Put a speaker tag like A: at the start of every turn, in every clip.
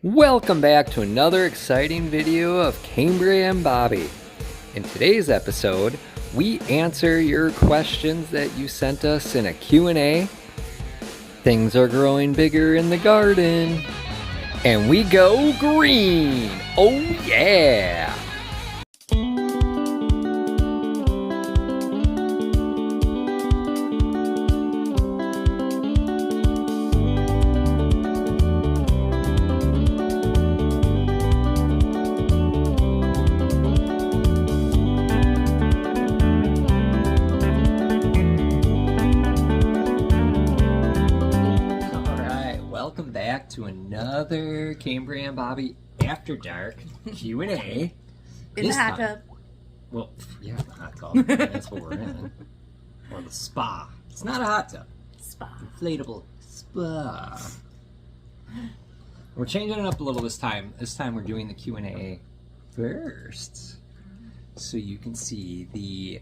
A: Welcome back to another exciting video of Cambriea and Bobby. In today's episode, we answer your questions that you sent us in a Q&A. Things are growing bigger in the garden. And we go green! Oh yeah! To another Cambriea and Bobby After Dark Q&A.
B: In the hot tub.
A: Well, yeah, the hot tub. That's what we're in. Or the spa. It's not a hot tub.
B: Spa.
A: Inflatable spa. We're changing it up a little this time. This time we're doing the Q&A first. So you can see the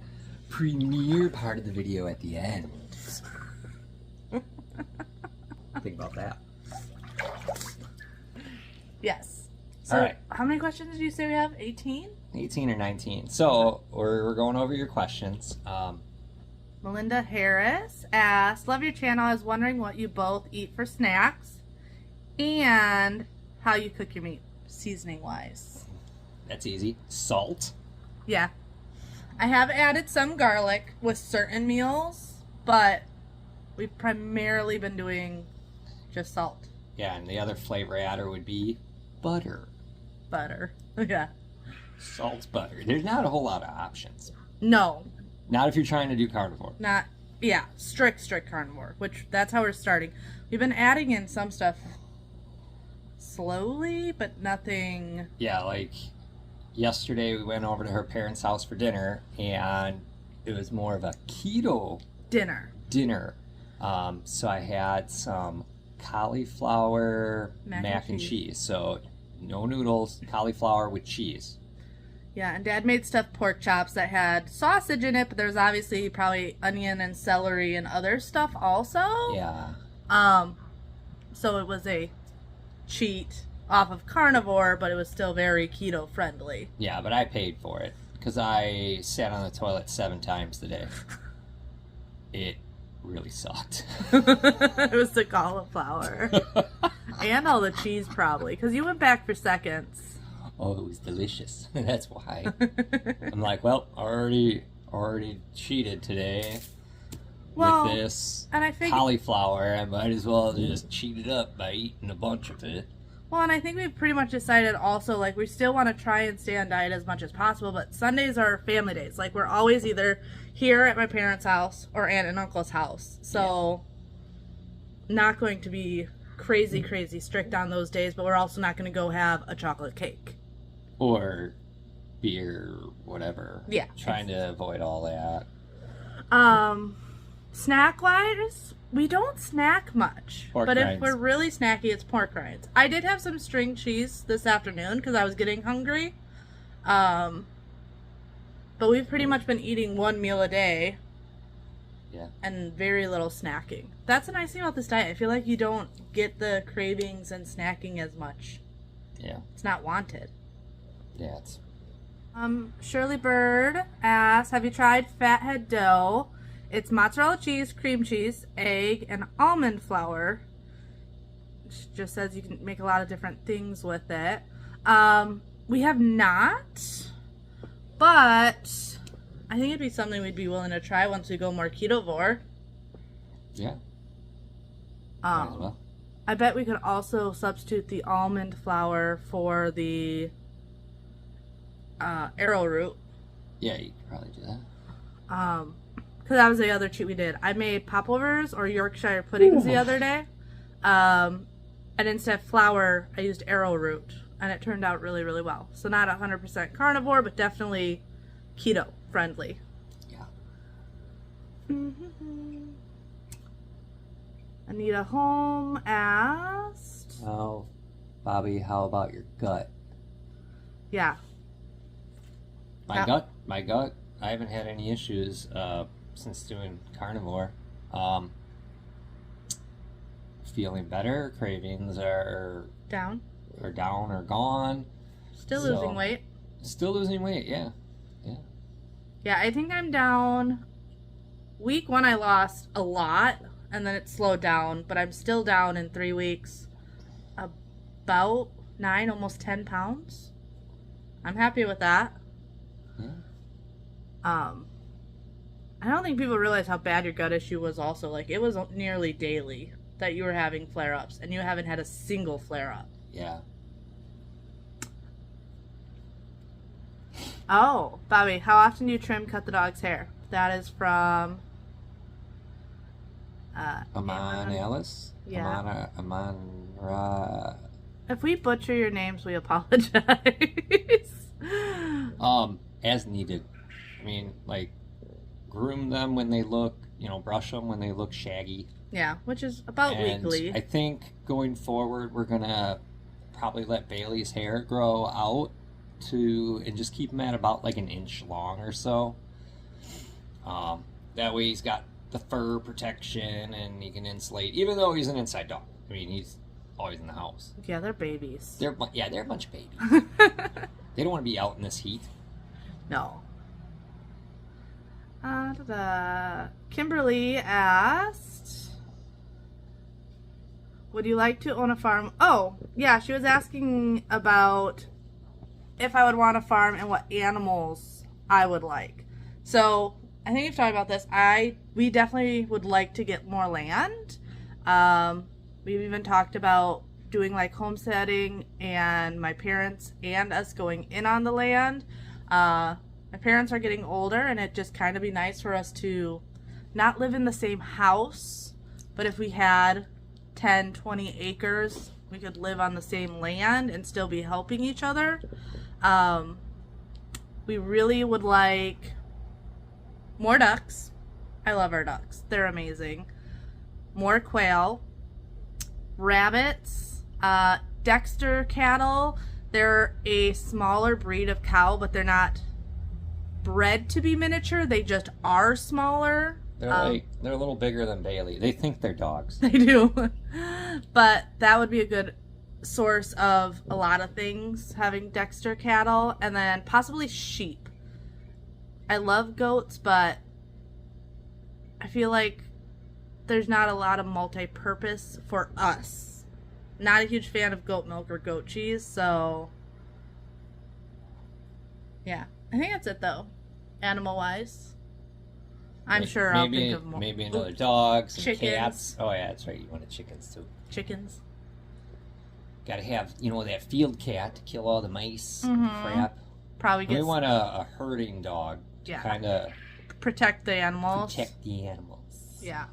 A: premiere part of the video at the end. Think about that.
B: Yes. So,
A: all right.
B: How many questions did you say we have? 18?
A: 18 or 19. So, we're going over your questions.
B: Melinda Harris asked, love your channel. I was wondering what you both eat for snacks and how you cook your meat, seasoning-wise.
A: That's easy. Salt.
B: Yeah. I have added some garlic with certain meals, but we've primarily been doing just salt.
A: Yeah, and the other flavor adder would be butter.
B: Butter. Yeah.
A: Salt's butter. There's not a whole lot of options.
B: No.
A: Not if you're trying to do carnivore.
B: Not, yeah, strict carnivore, which that's how we're starting. We've been adding in some stuff slowly, but nothing. Yeah,
A: like yesterday we went over to her parents' house for dinner, and it was more of a keto
B: dinner.
A: So I had some cauliflower mac and cheese. So no noodles, cauliflower with cheese.
B: Yeah, and Dad made stuffed pork chops that had sausage in it, but there was obviously probably onion and celery and other stuff also.
A: Yeah.
B: So it was a cheat off of carnivore, but it was still very keto friendly.
A: Yeah, but I paid for it because I sat on the toilet 7 times today. It really sucked.
B: It was the cauliflower. And all the cheese probably, because you went back for seconds.
A: Oh, it was delicious. That's why. I'm like, well, already cheated today with this
B: and I think
A: cauliflower. I might as well just cheat it up by eating a bunch of it.
B: Well, and I think we've pretty much decided also, like, we still want to try and stay on diet as much as possible, but Sundays are family days. Like, we're always either here at my parents' house or aunt and uncle's house. So, not going to be crazy strict on those days, but we're also not going to go have a chocolate cake.
A: Or beer, whatever.
B: Yeah.
A: Trying to avoid all that.
B: Snack-wise, we don't snack much.
A: Pork
B: but
A: rinds.
B: If we're really snacky, it's pork rinds. I did have some string cheese this afternoon because I was getting hungry. But we've pretty much been eating one meal a day.
A: Yeah. And
B: very little snacking. That's the nice thing about this diet. I feel like you don't get the cravings and snacking as much.
A: Yeah.
B: It's not wanted.
A: Yeah, it's...
B: Shirley Bird asks, have you tried Fathead dough? It's mozzarella cheese, cream cheese, egg, and almond flour. It just says you can make a lot of different things with it. We have not, but I think it'd be something we'd be willing to try once we go more ketovore.
A: Yeah. Might as well.
B: I bet we could also substitute the almond flour for the arrowroot.
A: Yeah, you could probably do that.
B: Because that was the other cheat we did. I made popovers or Yorkshire puddings the other day. And instead of flour, I used arrowroot. And it turned out really well. So not 100% carnivore, but definitely keto friendly.
A: Yeah.
B: Anita Holm asked...
A: Oh, Bobby, how about your gut?
B: Yeah.
A: My gut, I haven't had any issues since doing carnivore. Feeling better. Cravings are
B: down.
A: are down or gone.
B: Still losing weight.
A: Still losing weight, yeah.
B: Yeah, I think I'm down. Week 1 I lost a lot, and then it slowed down, but I'm still down in 3 weeks about 9, almost 10 pounds. I'm happy with that.
A: Yeah.
B: I don't think people realize how bad your gut issue was also. Like, it was nearly daily that you were having flare-ups, and you haven't had a single flare-up.
A: Yeah.
B: Oh, Bobby, how often do you cut the dog's hair? That is from...
A: Amon Alice?
B: Yeah.
A: Amon
B: If we butcher your names, we apologize.
A: As needed. I mean, like, groom them when they look, brush them when they look shaggy.
B: Yeah, which is about weekly.
A: I think going forward, we're going to probably let Bailey's hair grow out and just keep him at about like an inch long or so. That way he's got the fur protection and he can insulate, even though he's an inside dog. I mean, he's always in the house.
B: Yeah, they're babies.
A: They're a bunch of babies. They don't want to be out in this heat.
B: No. Kimberly asked, would you like to own a farm? Oh, yeah, she was asking about if I would want a farm and what animals I would like. So I think we've talked about this. We definitely would like to get more land. We've even talked about doing like homesteading and my parents and us going in on the land. My parents are getting older, and it just kind of be nice for us to not live in the same house, but if we had 10, 20 acres, we could live on the same land and still be helping each other. We really would like more ducks. I love our ducks. They're amazing. More quail. Rabbits. Dexter cattle. They're a smaller breed of cow, but they're not bred to be miniature. They just are smaller.
A: They're a little bigger than Bailey. They think they're dogs.
B: They do. But that would be a good source of a lot of things, having Dexter cattle, and then possibly sheep. I love goats, but I feel like there's not a lot of multi-purpose for us. Not a huge fan of goat milk or goat cheese, so yeah. I think that's it, though, animal-wise. I'm sure I'll think of more.
A: Maybe another dog, some
B: chickens.
A: cats. Oh, yeah, that's right. You wanted chickens, too.
B: Chickens.
A: Got to have, that field cat to kill all the mice and crap.
B: Probably get...
A: We want a herding dog to kind of...
B: Protect the animals.
A: Protect the animals.
B: Yeah.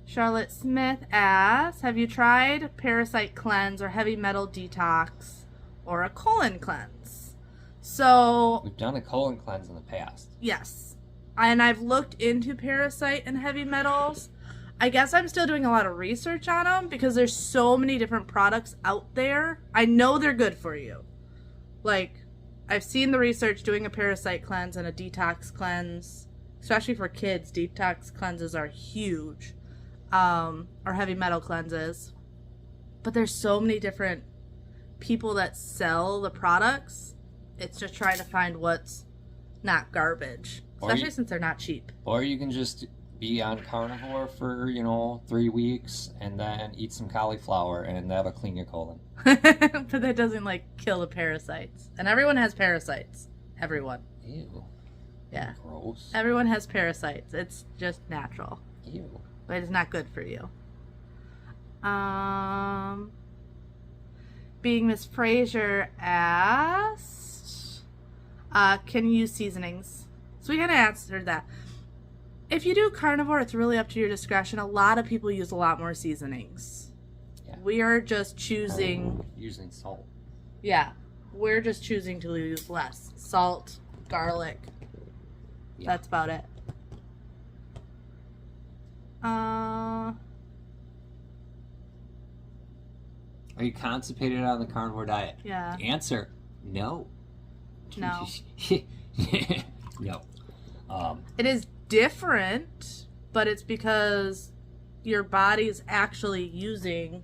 B: Charlotte Smith asks, have you tried parasite cleanse or heavy metal detox or a colon cleanse? So
A: we've done a colon cleanse in the past.
B: Yes. And I've looked into parasite and heavy metals. I guess I'm still doing a lot of research on them because there's so many different products out there. I know they're good for you. Like, I've seen the research doing a parasite cleanse and a detox cleanse. Especially for kids, detox cleanses are huge. Or heavy metal cleanses. But there's so many different people that sell the products. It's just trying to find what's not garbage. Especially since they're not cheap.
A: Or you can just be on carnivore for, 3 weeks and then eat some cauliflower and that'll clean your colon.
B: But that doesn't, kill the parasites. And everyone has parasites. Everyone.
A: Ew.
B: Yeah.
A: Gross.
B: Everyone has parasites. It's just natural.
A: Ew.
B: But it's not good for you. Being Miss Fraser asked, can you use seasonings? So we kind of answered that. If you do carnivore, it's really up to your discretion. A lot of people use a lot more seasonings. Yeah. We are just choosing...
A: Using salt.
B: Yeah. We're just choosing to use less. Salt, garlic. Yeah. That's about it.
A: Are you constipated on the carnivore diet?
B: Yeah.
A: The answer, no.
B: No.
A: No.
B: It is different, but it's because your body's actually using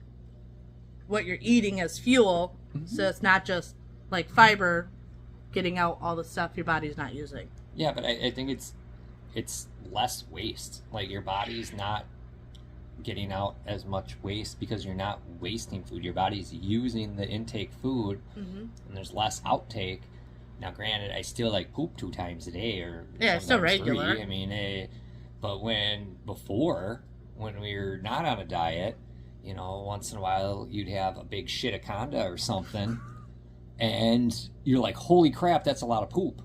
B: what you're eating as fuel. So it's not just like fiber getting out all the stuff your body's not using.
A: Yeah, but I think it's less waste. Like, your body's not getting out as much waste because you're not wasting food. Your body's using the intake food, and there's less outtake. Now, granted, I still like poop 2 times a day, or
B: it's still regular.
A: 3. I mean, but when we were not on a diet, you know, once in a while you'd have a big shitaconda or something, and you're like, holy crap, that's a lot of poop.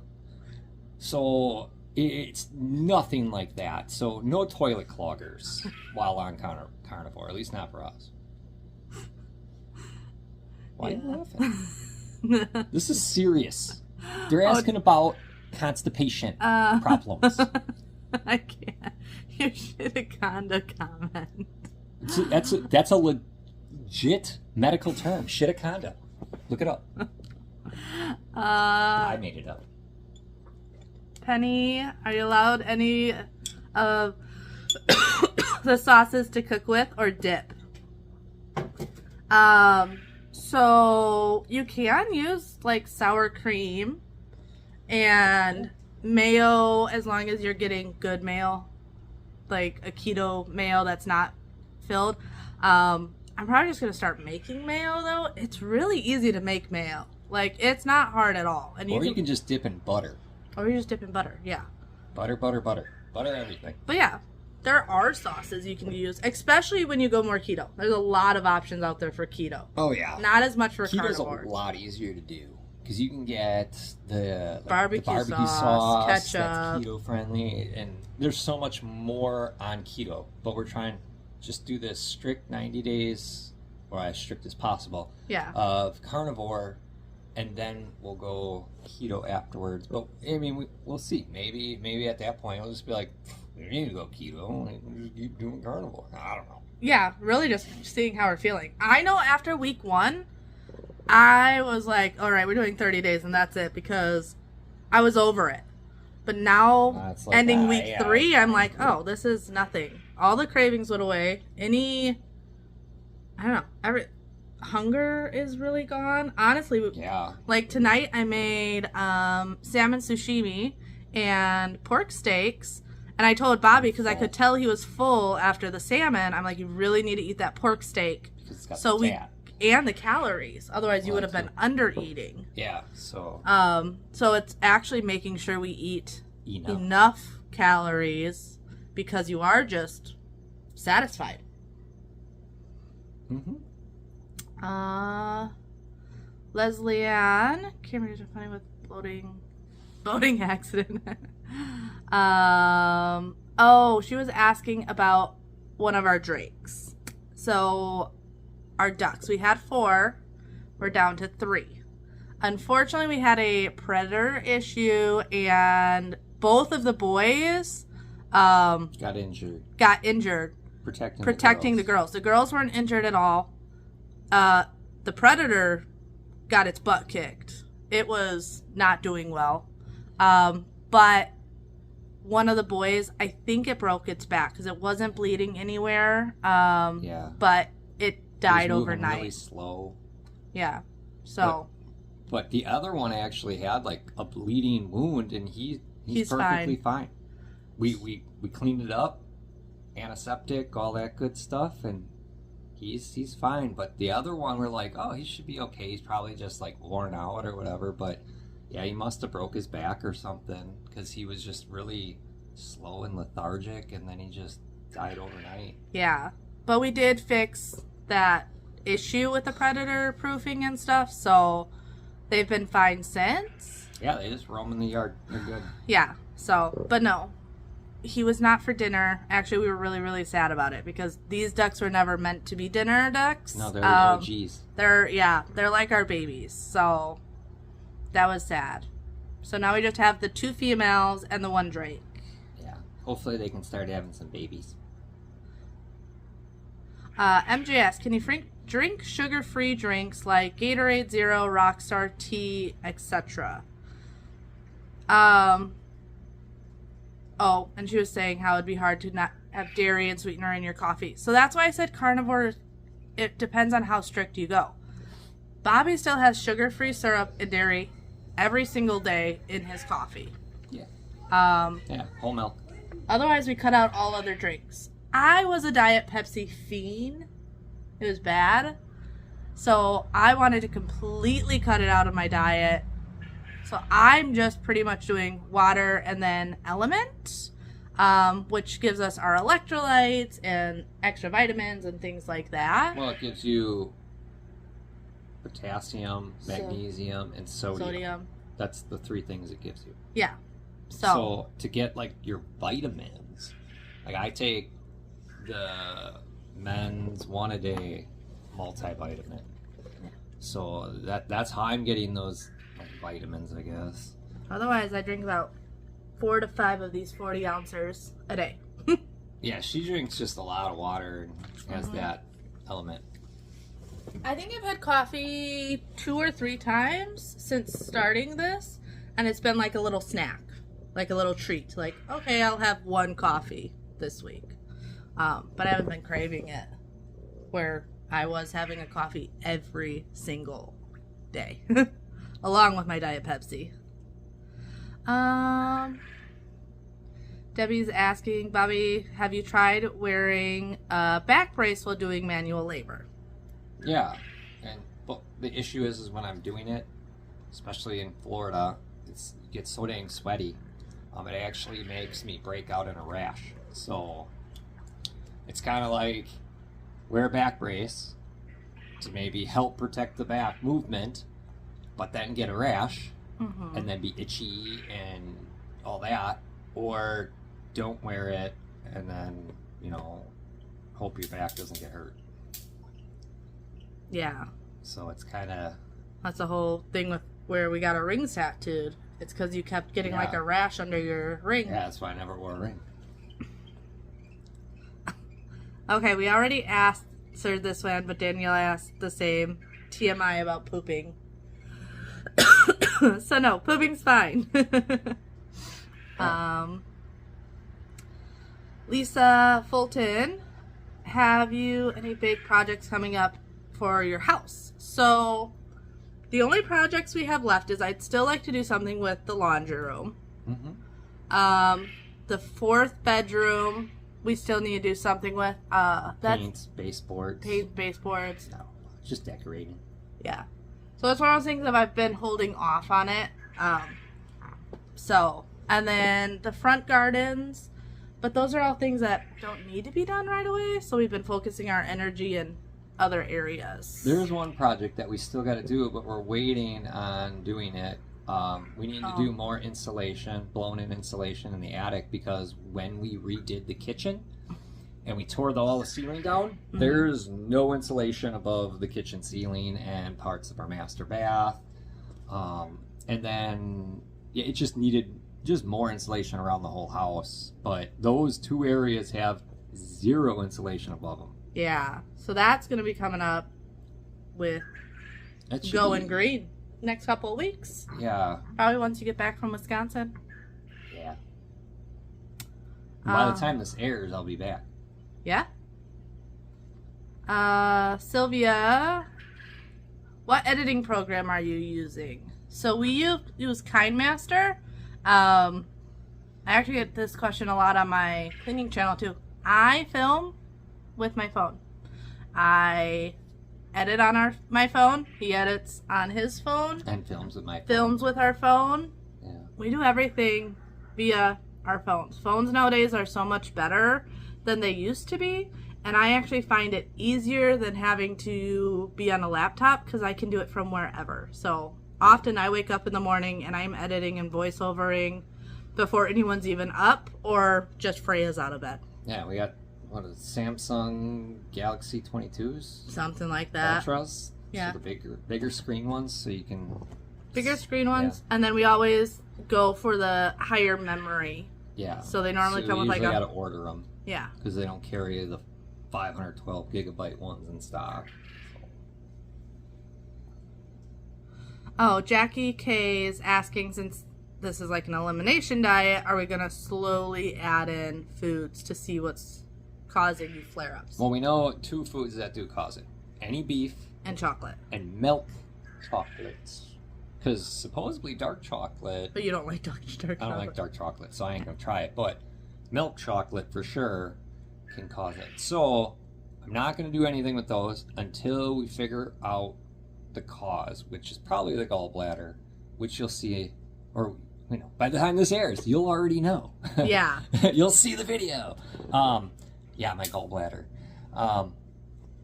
A: So it's nothing like that. So no toilet cloggers while on carnivore, at least not for us. Why are you laughing? This is serious. They're asking about constipation problems.
B: I can't. Your shitaconda comment.
A: That's a legit medical term. Shitaconda. Look it up. I made it up.
B: Penny, are you allowed any of the sauces to cook with or dip? So you can use like sour cream and mayo as long as you're getting good mayo, like a keto mayo that's not filled. I'm probably just gonna start making mayo though. It's really easy to make mayo. Like, it's not hard at all. And
A: you can just dip in butter.
B: Or you just dip in butter, yeah.
A: Butter everything.
B: But yeah, there are sauces you can use, especially when you go more keto. There's a lot of options out there for keto.
A: Oh yeah.
B: Not as much for
A: Keto's
B: carnivore.
A: A lot easier to do because you can get the
B: barbecue
A: sauce,
B: ketchup,
A: that's keto friendly, and there's so much more on keto. But we're trying to just do this strict 90 days, or as strict as possible, of carnivore. And then we'll go keto afterwards. But I mean, we'll see. Maybe at that point we'll just be like, we need to go keto. We'll just keep doing carnivore. I don't know.
B: Yeah, really just seeing how we're feeling. I know after week 1, I was like, all right, we're doing 30 days and that's it, because I was over it. But now, like ending week 3, I'm like, oh, this is nothing. All the cravings went away. I don't know, hunger is really gone. Honestly, like tonight I made salmon sashimi and pork steaks, and I told Bobby, because I could tell he was full after the salmon, I'm like, you really need to eat that pork steak and the calories, otherwise you would have been under eating. So it's actually making sure we eat enough calories, because you are just satisfied. Leslie Ann, Cambriea is funny with boating accident. She was asking about one of our drakes. So our ducks, we had 4, we're down to 3. Unfortunately, we had a predator issue, and both of the boys got injured protecting the girls. The girls weren't injured at all. The predator got its butt kicked. It was not doing well. But one of the boys, I think it broke its back because it wasn't bleeding anywhere. But it died overnight.
A: Really slow.
B: Yeah. So.
A: But the other one actually had like a bleeding wound, and he's perfectly fine. We cleaned it up, antiseptic, all that good stuff, and he's fine. But the other one, we're like, oh, he should be okay. He's probably just like worn out or whatever. But yeah, he must have broke his back or something, because he was just really slow and lethargic, and then he just died overnight.
B: Yeah, but we did fix that issue with the predator proofing and stuff, so they've been fine since.
A: Yeah, they just roam in the yard. They're good.
B: Yeah, so, but no, he was not for dinner. Actually, we were really, really sad about it, because these ducks were never meant to be dinner ducks.
A: No, they're OGs.
B: They're like our babies, so that was sad. So now we just have the 2 females and the 1 drake.
A: Yeah, hopefully they can start having some babies.
B: MJS, can you drink sugar-free drinks like Gatorade Zero, Rockstar Tea, etc.? And she was saying how it'd be hard to have dairy and sweetener in your coffee. So that's why I said carnivore, it depends on how strict you go. Bobby still has sugar-free syrup and dairy every single day in his coffee.
A: Yeah.
B: Yeah,
A: whole milk.
B: Otherwise, we cut out all other drinks. I was a Diet Pepsi fiend. It was bad. So I wanted to completely cut it out of my diet. So I'm just pretty much doing water and then Element, which gives us our electrolytes and extra vitamins and things like that.
A: Well, it gives you potassium, magnesium, and sodium. That's the 3 things it gives you.
B: Yeah.
A: So to get like your vitamins, like I take the men's 1 a day multivitamin. So that's how I'm getting those vitamins, I guess.
B: Otherwise, I drink about 4 to 5 of these 40 ounces a day.
A: Yeah, she drinks just a lot of water and has that Element.
B: I think I've had coffee 2 or 3 times since starting this, and it's been like a little snack, like a little treat. Like, okay, I'll have 1 coffee this week. But I haven't been craving it, where I was having a coffee every single day, along with my Diet Pepsi. Debbie's asking, Bobby, have you tried wearing a back brace while doing manual labor?
A: Yeah, but the issue is when I'm doing it, especially in Florida, it gets so dang sweaty. It actually makes me break out in a rash. So it's kind of like wear a back brace to maybe help protect the back movement, but then get a rash and then be itchy and all that, or don't wear it and then, hope your back doesn't get hurt.
B: Yeah.
A: So it's kind of...
B: That's the whole thing with where we got our rings tattooed. It's because you kept getting like a rash under your ring.
A: Yeah, that's why I never wore a ring.
B: Okay, we already answered this one, but Danielle asked the same TMI about pooping. So no, pooping's fine. Lisa Fulton, have you any big projects coming up for your house? So the only projects we have left is I'd still like to do something with the laundry room. The 4th bedroom we still need to do something with.
A: Paints, baseboards.
B: Paint, baseboards.
A: No, just decorating.
B: Yeah. So that's one of those things that I've been holding off on it. And then the front gardens, but those are all things that don't need to be done right away. So we've been focusing our energy in other areas.
A: There's one project that we still got to do, but we're waiting on doing it. We need to do more insulation, blown-in insulation in the attic, because when we redid the kitchen and we tore all the ceiling down, there's no insulation above the kitchen ceiling and parts of our master bath. And then it just needed more insulation around the whole house. But those 2 areas have 0 insulation above them.
B: Yeah, so that's going to be coming up with going green next couple of weeks.
A: Yeah.
B: Probably once you get back from Wisconsin.
A: Yeah. By the time this airs, I'll be back.
B: Yeah. Sylvia, what editing program are you using? So we use KindMaster. I actually get this question a lot on my cleaning channel too. I film with my phone. I edit on my phone. He edits on his phone.
A: And films with my phone.
B: Films with our phone.
A: Yeah.
B: We do everything via our phones. Phones nowadays are so much better than they used to be. And I actually find it easier than having to be on a laptop because I can do it from wherever. So often I wake up in the morning and I'm editing and voiceovering before anyone's even up or just Freya's out of bed.
A: Yeah, we got, Samsung Galaxy 22s?
B: Something like that.
A: Ultras?
B: Yeah.
A: So the bigger screen ones, so you can...
B: Bigger screen ones. Yeah. And then we always go for the higher memory.
A: Yeah.
B: So they normally come with like a...
A: you usually got to order them.
B: Yeah.
A: Because they don't carry the 512 gigabyte ones in stock.
B: Oh, Jackie K is asking, since this is like an elimination diet, are we going to slowly add in foods to see what's causing you flare-ups?
A: Well, we know 2 foods that do cause it. Any beef.
B: And chocolate.
A: And milk chocolates. Because supposedly dark chocolate...
B: But you don't like dark chocolate.
A: I don't like dark chocolate, so I ain't going to try it. But milk chocolate, for sure, can cause it. So, I'm not going to do anything with those until we figure out the cause, which is probably the gallbladder, which you'll see, or, you know, by the time this airs, you'll already know.
B: Yeah.
A: You'll see the video. Yeah, my gallbladder.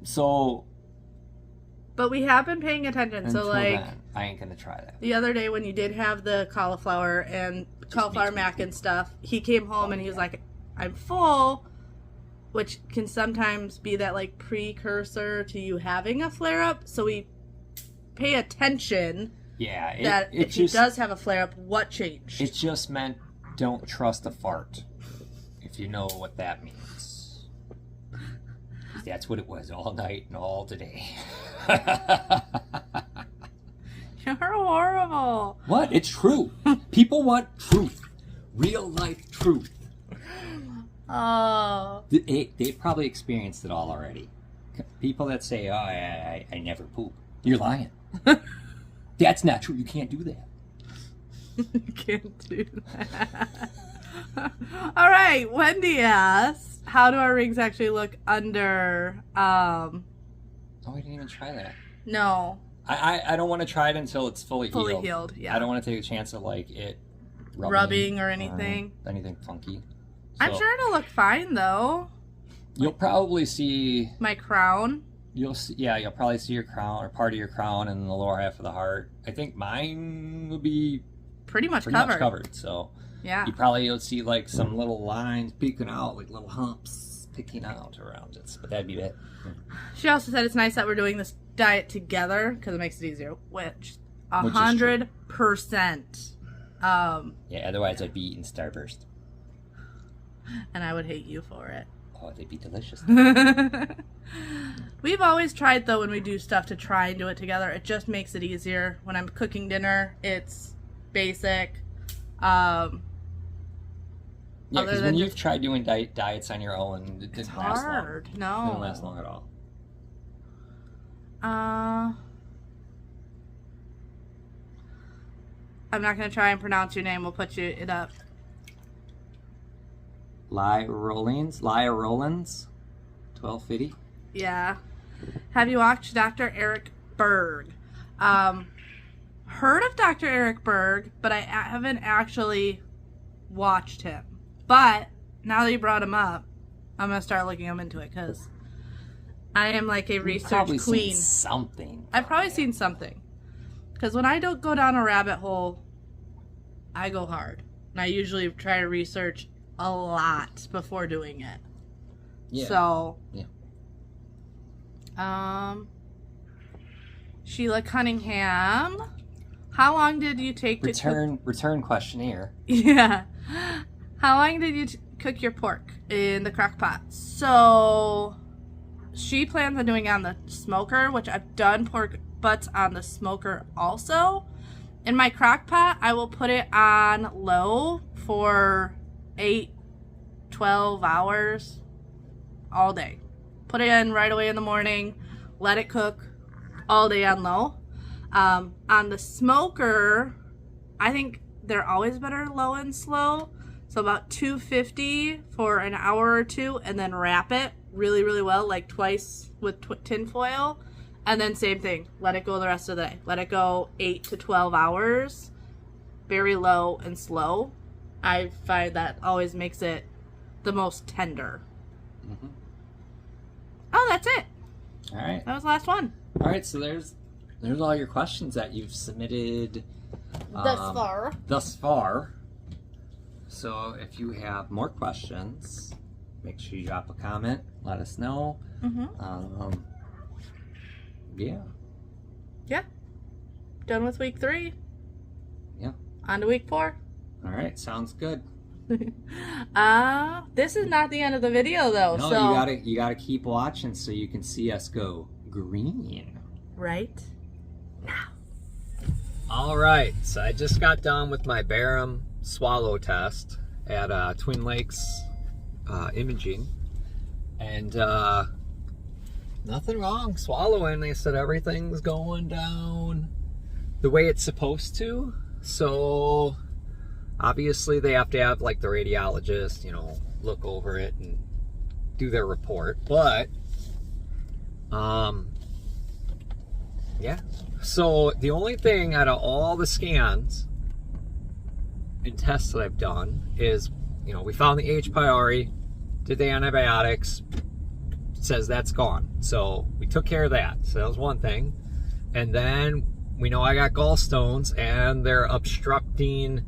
A: So...
B: But we have been paying attention. So, like,
A: then, I ain't gonna try that.
B: The other day when you did have the cauliflower and cauliflower mac and stuff, he came home and he was like, I'm full, which can sometimes be that, like, precursor to you having a flare-up. So we pay attention that if he does have a flare-up, what changed?
A: It just meant don't trust a fart, if you know what that means. That's what it was all night and all today.
B: You're horrible.
A: What? It's true. People want truth. Real life truth.
B: Oh.
A: They've probably experienced it all already. People that say, oh, I never poop. You're lying. That's not true. You can't do that.
B: You can't do that. All right. Wendy asks, how do our rings actually look under...
A: Oh, we didn't even try that.
B: No.
A: I don't want to try it until it's fully healed.
B: Fully healed, yeah.
A: I don't want to take a chance of, like, it
B: rubbing or anything.
A: Or anything funky. So,
B: I'm sure it'll look fine, though.
A: You'll probably see...
B: My crown.
A: You'll probably see your crown, or part of your crown, and the lower half of the heart. I think mine will be...
B: Pretty much covered.
A: So
B: yeah.
A: You'll see, like, some little lines peeking out, like little humps picking out around it. But that'd be it.
B: She also said it's nice that we're doing this diet together because it makes it easier, which 100%.
A: Yeah, otherwise I'd be eating Starburst.
B: And I would hate you for it.
A: Oh, they'd be delicious.
B: We've always tried, though, when we do stuff to try and do it together. It just makes it easier. When I'm cooking dinner, it's basic. Yeah,
A: because when you've tried doing diets on your own, it didn't last long.
B: Hard. No.
A: It didn't last long at all.
B: I'm not going to try and pronounce your name. We'll put it up.
A: Lia Rollins, 1250.
B: Yeah. Have you watched Dr. Eric Berg? Heard of Dr. Eric Berg, but I haven't actually watched him. But now that you brought him up, I'm going to start looking him into it because I am like a research queen.
A: Seen something.
B: I've probably seen something. Because when I don't go down a rabbit hole, I go hard. And I usually try to research a lot before doing it.
A: Yeah.
B: So.
A: Yeah.
B: Sheila Cunningham. How long did you take to cook?
A: Return questionnaire.
B: Yeah. How long did you cook your pork in the crock pot? So, she plans on doing it on the smoker, which I've done pork butts on the smoker also. In my crock pot, I will put it on low for 8-12 hours all day. Put it in right away in the morning. Let it cook all day on low. On the smoker, I think they're always better low and slow. So about 250 for an hour or two, and then wrap it really, really well, like twice with tin foil. And then same thing, let it go the rest of the day. Let it go 8 to 12 hours, very low and slow. I find that always makes it the most tender.
A: Mm-hmm.
B: Oh, that's it.
A: All right.
B: That was the last one.
A: All right, so there's all your questions that you've submitted thus far. So if you have more questions, make sure you drop a comment. Let us know.
B: Mm-hmm.
A: Yeah.
B: Yeah. Done with week 3.
A: Yeah.
B: On to week 4.
A: All right, sounds good.
B: This is not the end of the video though.
A: No,
B: so
A: you gotta keep watching so you can see us go green.
B: Right now.
A: All right, so I just got done with my barium swallow test at Twin Lakes Imaging, and nothing wrong swallowing. They said everything's going down the way it's supposed to. So obviously they have to have like the radiologist, you know, look over it and do their report. But yeah. So the only thing out of all the scans and tests that I've done is, you know, we found the H. pylori, did the antibiotics, says that's gone. So we took care of that. So that was one thing. And then we know I got gallstones and they're obstructing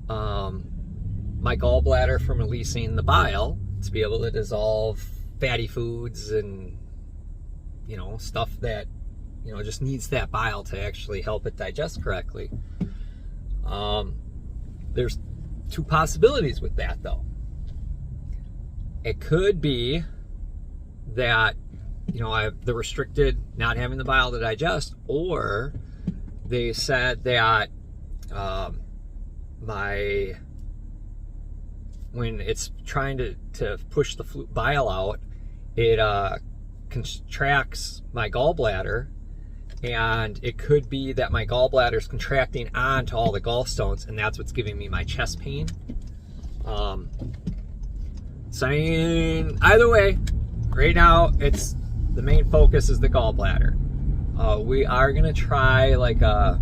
A: my gallbladder from releasing the bile to be able to dissolve fatty foods and, you know, stuff that, you know, just needs that bile to actually help it digest correctly. There's two possibilities with that though. It could be that, you know, I have the restricted not having the bile to digest, or they said that when it's trying to push the bile out, it contracts my gallbladder, and it could be that my gallbladder is contracting onto all the gallstones, and that's what's giving me my chest pain. So I mean, either way, right now it's the main focus is the gallbladder. We are gonna try like a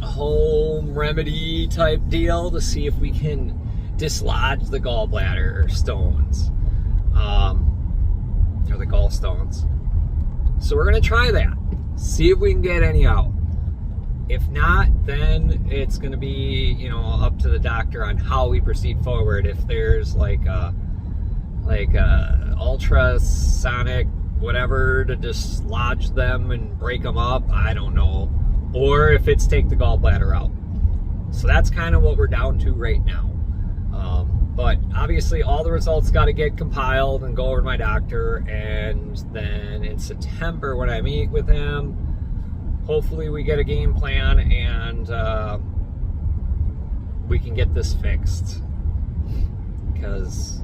A: home remedy type deal to see if we can dislodge the gallbladder stones, or the gallstones. So we're gonna try that, see if we can get any out. If not, then it's gonna be, you know, up to the doctor on how we proceed forward. If there's like ultrasonic whatever to dislodge them and break them up, I don't know. Or if it's take the gallbladder out. So that's kind of what we're down to right now. But obviously all the results got to get compiled and go over to my doctor, and then in September when I meet with him, hopefully we get a game plan and we can get this fixed. Because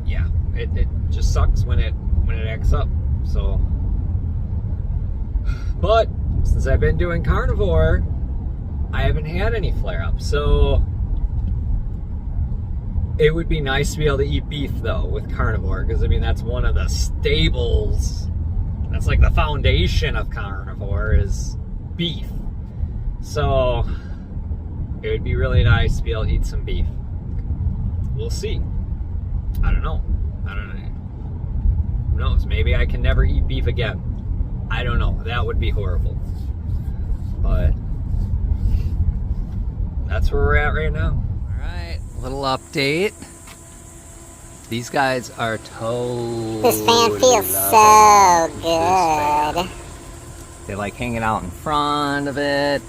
A: yeah, it just sucks when it acts up. So, but since I've been doing carnivore, I haven't had any flare-ups. So it would be nice to be able to eat beef though with carnivore, because I mean that's one of the staples. That's like the foundation of carnivore is beef. So it would be really nice to be able to eat some beef. We'll see. I don't know. Who knows? Maybe I can never eat beef again. I don't know. That would be horrible. But that's where we're at right now. All right, little update. These guys are totally.
C: This fan feels so good.
A: They like hanging out in front of it.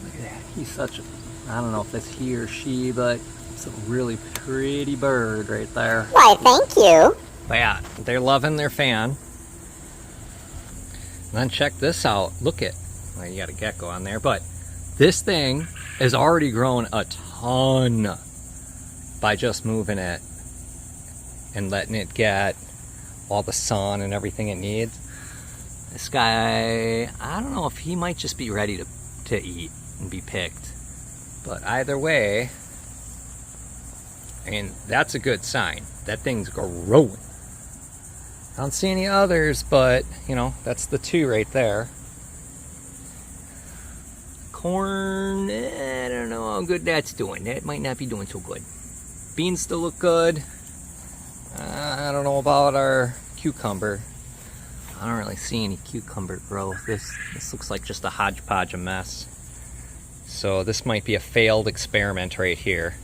A: Look at that. He's such a, I don't know if it's he or she, but it's a really pretty bird right there.
C: Why, thank you.
A: But yeah, they're loving their fan. And then check this out. Look at, well, you got a gecko on there, but this thing has already grown a ton by just moving it and letting it get all the sun and everything it needs. This guy, I don't know if he might just be ready to eat and be picked. But either way, I mean, that's a good sign. That thing's growing. I don't see any others, but, you know, that's the two right there. Corn, I don't know how good that's doing. That might not be doing so good. Beans still look good. I don't know about our cucumber. I don't really see any cucumber growth. This looks like just a hodgepodge of mess. So this might be a failed experiment right here,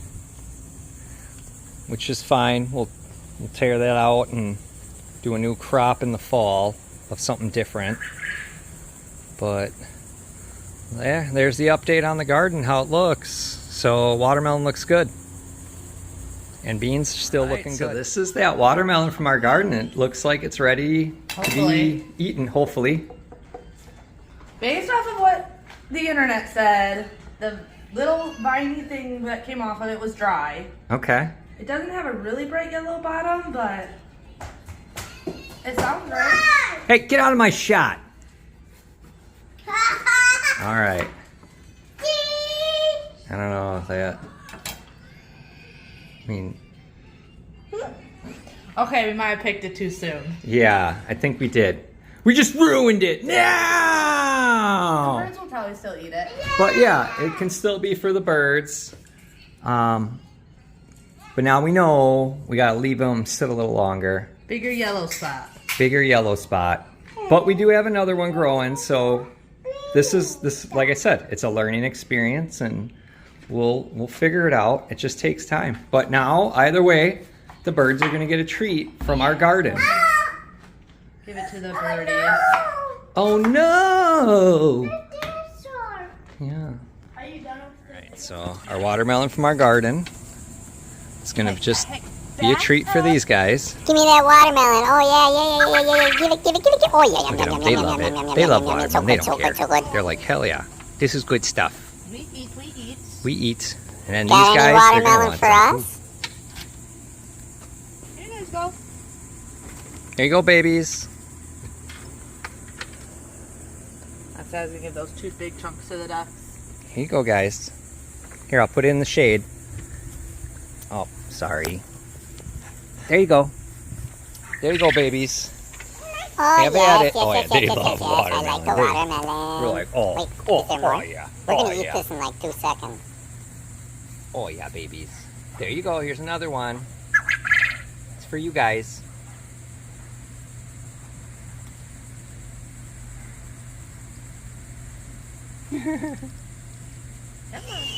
A: which is fine. We'll tear that out and do a new crop in the fall of something different. But yeah, there's the update on the garden, how it looks. So watermelon looks good. And beans are still looking good. So this is that watermelon from our garden. It looks like it's ready to be eaten, hopefully.
B: Based off of what the internet said, the little viney thing that came off of it was dry.
A: Okay.
B: It doesn't have a really bright yellow bottom, but it sounds right.
A: Hey, get out of my shot. All right. I don't know if that. I mean,
B: Okay, we might have picked it too soon.
A: yeah, I think we did. We just ruined it.
B: The
A: No.
B: birds will probably still eat it.
A: But yeah, it can still be for the birds. But now we know we gotta leave them sit a little longer.
B: Bigger yellow spot.
A: Bigger yellow spot. But we do have another one growing, so this like I said, it's a learning experience, and we'll figure it out. It just takes time. But now, either way, the birds are gonna get a treat from our garden.
B: Give it to the birdies.
A: Oh no! Yeah.
B: Are you done?
A: Alright, so our watermelon from our garden. It's gonna just be a treat for these guys.
C: Give me that watermelon. Oh yeah. Give it. Oh yeah.
A: Look at them. They love it. They love watermelon. They don't care. They're like, hell yeah. This is good stuff.
B: We eat.
A: We eat. And then
C: Got
A: these
C: any
A: guys, they're gonna
C: watermelon
A: want
C: for
A: some.
C: us?
B: Here you guys go.
A: Here you go, babies.
B: That's as we give those 2 big chunks to the ducks.
A: Here you go, guys. Here, I'll put it in the shade. Oh, sorry. There you go. There you go, babies.
C: Oh
A: Have at
C: yes,
A: it. Oh, yeah, they love
C: I like
A: watermelon.
C: the watermelon.
A: We're like, oh,
C: Wait,
A: oh,
C: is there
A: oh,
C: more?
A: yeah.
C: We're
A: Oh,
C: gonna eat
A: yeah.
C: this in like 2 seconds.
A: Oh, yeah, babies. There you go. Here's another one. It's for you guys.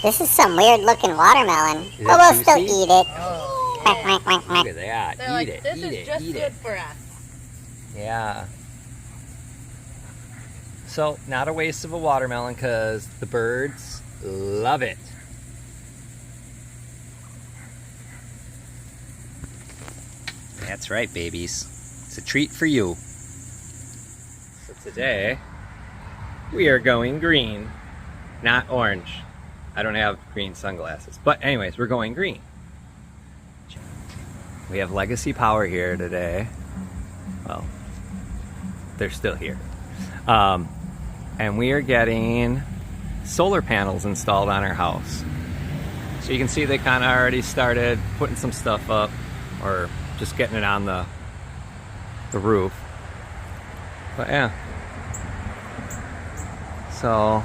C: This is some weird looking watermelon.
A: Is
C: But
A: that
C: we'll still
A: juicy?
C: eat it.
A: Look at that.
B: They're
A: Eat
B: like,
A: it,
B: this
A: eat
B: is
A: it,
B: just
A: eat
B: good
A: it.
B: for us.
A: Yeah. So, not a waste of a watermelon because the birds love it. That's right, babies. It's a treat for you. So today, we are going green, not orange. I don't have green sunglasses. But anyways, we're going green. We have Legacy Power here today. Well, they're still here. And we are getting solar panels installed on our house. So you can see they kind of already started putting some stuff up, or just getting it on the roof. But yeah. So,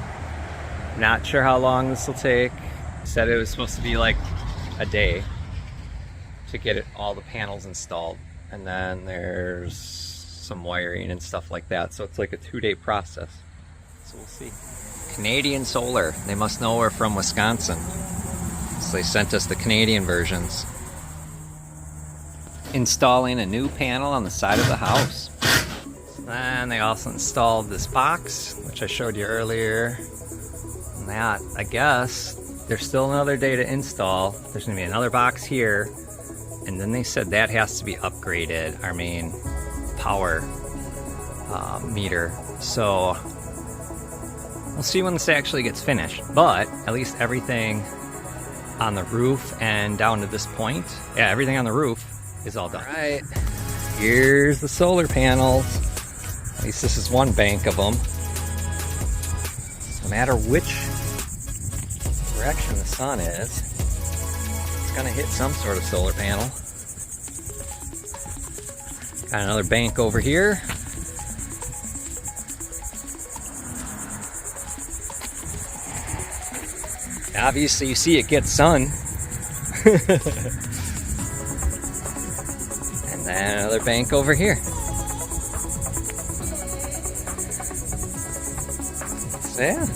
A: not sure how long this will take. Said it was supposed to be like a day to get it, all the panels installed. And then there's some wiring and stuff like that. So it's like a 2-day process. So we'll see. Canadian Solar. They must know we're from Wisconsin. So they sent us the Canadian versions. Installing a new panel on the side of the house. And they also installed this box, which I showed you earlier. And that, I guess, there's still another day to install. There's gonna be another box here. And then they said that has to be upgraded, our main power meter. So we'll see when this actually gets finished. But at least everything on the roof and down to this point, yeah, everything on the roof is all done. All right, here's the solar panels. At least this is one bank of them. No matter which direction the sun is, it's gonna hit some sort of solar panel. Got another bank over here. Obviously you see it gets sun. And then another bank over here. So yeah.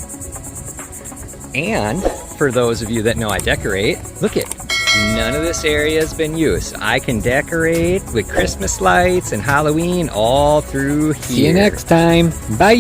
A: And for those of you that know I decorate, look it. None of this area has been used. I can decorate with Christmas lights and Halloween all through here. See you next time. Bye.